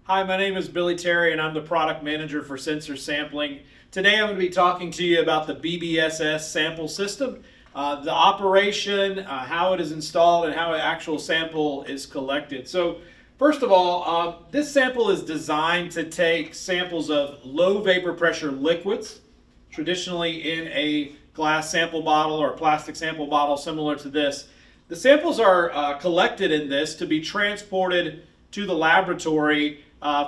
Hi, my name is Billy Terry and I'm the product manager for sensor sampling. Today I'm going to be talking to you about the BBSS sample system, the operation, how it is installed, and how an actual sample is collected. So first of all, this sample is designed to take samples of low vapor pressure liquids, traditionally in a glass sample bottle or a plastic sample bottle similar to this. The samples are collected in this to be transported to the laboratory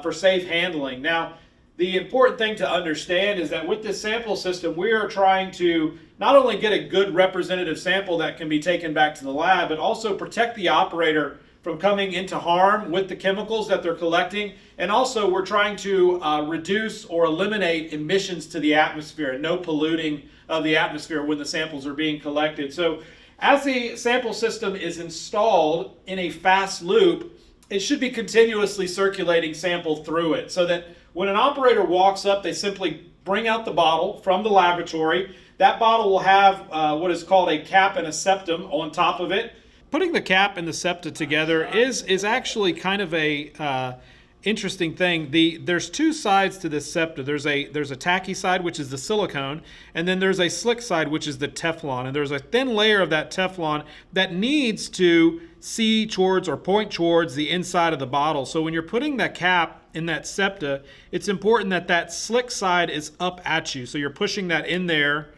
for safe handling. Now, the important thing to understand is that with this sample system, we are trying to not only get a good representative sample that can be taken back to the lab, but also protect the operator from coming into harm with the chemicals that they're collecting. And also, we're trying to reduce or eliminate emissions to the atmosphere, no polluting of the atmosphere when the samples are being collected. So, as the sample system is installed in a fast loop, it should be continuously circulating sample through it so that when an operator walks up, they simply bring out the bottle from the laboratory. That bottle will have what is called a cap and a septum on top of it. Putting the cap and the septum together is actually kind of a interesting thing. There's two sides to this septum. There's a tacky side, which is the silicone, and then there's a slick side, which is the Teflon. And there's a thin layer of that Teflon that needs to see towards or point towards the inside of the bottle. So when you're putting that cap in that septa, it's important that that slick side is up at you. So you're pushing that in there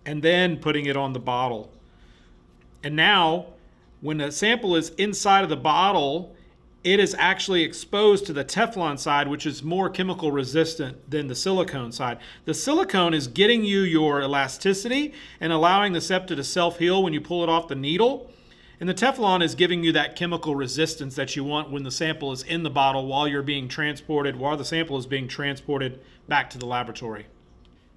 and then putting it on the bottle. And now, when the sample is inside of the bottle, it is actually exposed to the Teflon side, which is more chemical resistant than the silicone side. The silicone is getting you your elasticity and allowing the septa to self-heal when you pull it off the needle. And the Teflon is giving you that chemical resistance that you want when the sample is in the bottle while the sample is being transported back to the laboratory.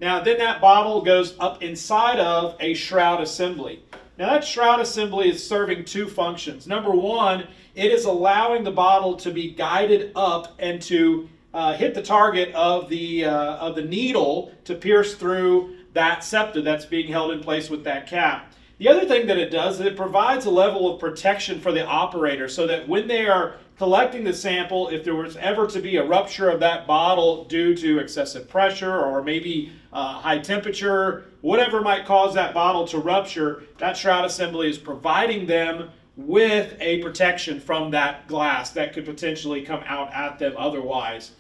Now, then that bottle goes up inside of a shroud assembly. Now, that shroud assembly is serving two functions. Number one, it is allowing the bottle to be guided up and to hit the target of the needle to pierce through that septum that's being held in place with that cap. The other thing that it does is it provides a level of protection for the operator so that when they are collecting the sample, if there was ever to be a rupture of that bottle due to excessive pressure or maybe high temperature, whatever might cause that bottle to rupture, that shroud assembly is providing them with a protection from that glass that could potentially come out at them otherwise.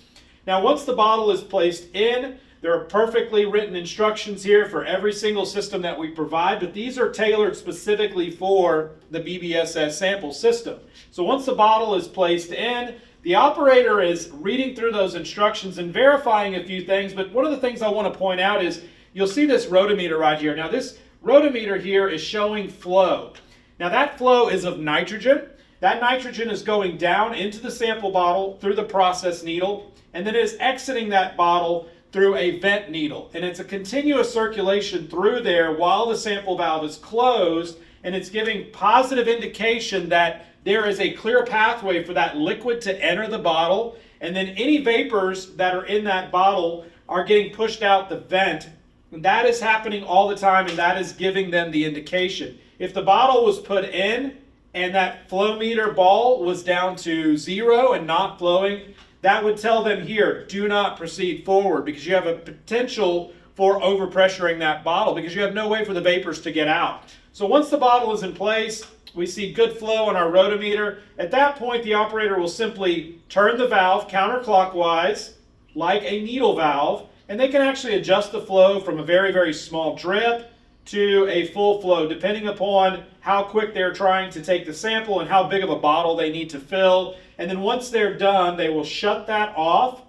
Now, once the bottle is placed in, there are perfectly written instructions here for every single system that we provide, but these are tailored specifically for the BBSS sample system. So once the bottle is placed in, the operator is reading through those instructions and verifying a few things, but one of the things I want to point out is you'll see this rotometer right here. Now, this rotometer here is showing flow. Now, that flow is of nitrogen. That nitrogen is going down into the sample bottle through the process needle, and then it is exiting that bottle through a vent needle. And it's a continuous circulation through there while the sample valve is closed, and it's giving positive indication that there is a clear pathway for that liquid to enter the bottle, and then any vapors that are in that bottle are getting pushed out the vent. And that is happening all the time, and that is giving them the indication. If the bottle was put in and that flow meter ball was down to 0 and not flowing, that would tell them here, do not proceed forward, because you have a potential for overpressuring that bottle because you have no way for the vapors to get out. So once the bottle is in place, we see good flow on our rotometer. At that point, the operator will simply turn the valve counterclockwise like a needle valve, and they can actually adjust the flow from a very, very small drip to a full flow, depending upon how quick they're trying to take the sample and how big of a bottle they need to fill. And then once they're done, they will shut that off.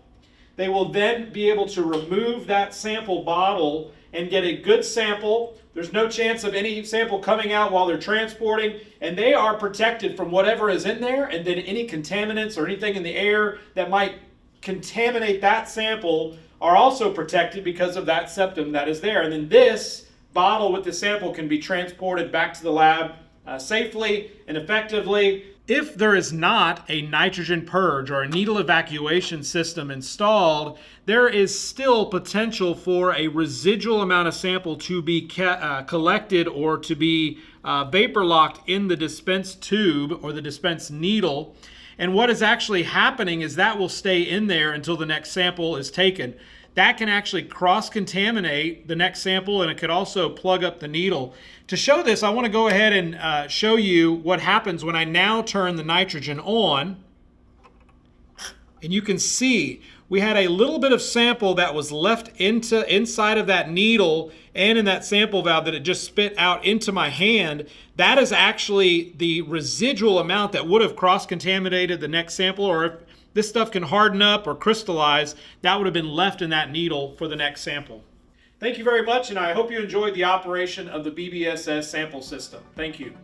They will then be able to remove that sample bottle and get a good sample. There's no chance of any sample coming out while they're transporting, and they are protected from whatever is in there, and then any contaminants or anything in the air that might contaminate that sample are also protected because of that septum that is there. And then this bottle with the sample can be transported back to the lab safely and effectively. If there is not a nitrogen purge or a needle evacuation system installed, there is still potential for a residual amount of sample to be collected or to be vapor locked in the dispense tube or the dispense needle. And what is actually happening is that will stay in there until the next sample is taken. That can actually cross-contaminate the next sample, and it could also plug up the needle. To show this, I want to go ahead and show you what happens when I now turn the nitrogen on. And you can see we had a little bit of sample that was left inside of that needle and in that sample valve that it just spit out into my hand. That is actually the residual amount that would have cross-contaminated the next sample, or if this stuff can harden up or crystallize, that would have been left in that needle for the next sample. Thank you very much, and I hope you enjoyed the operation of the BBSS sample system. Thank you.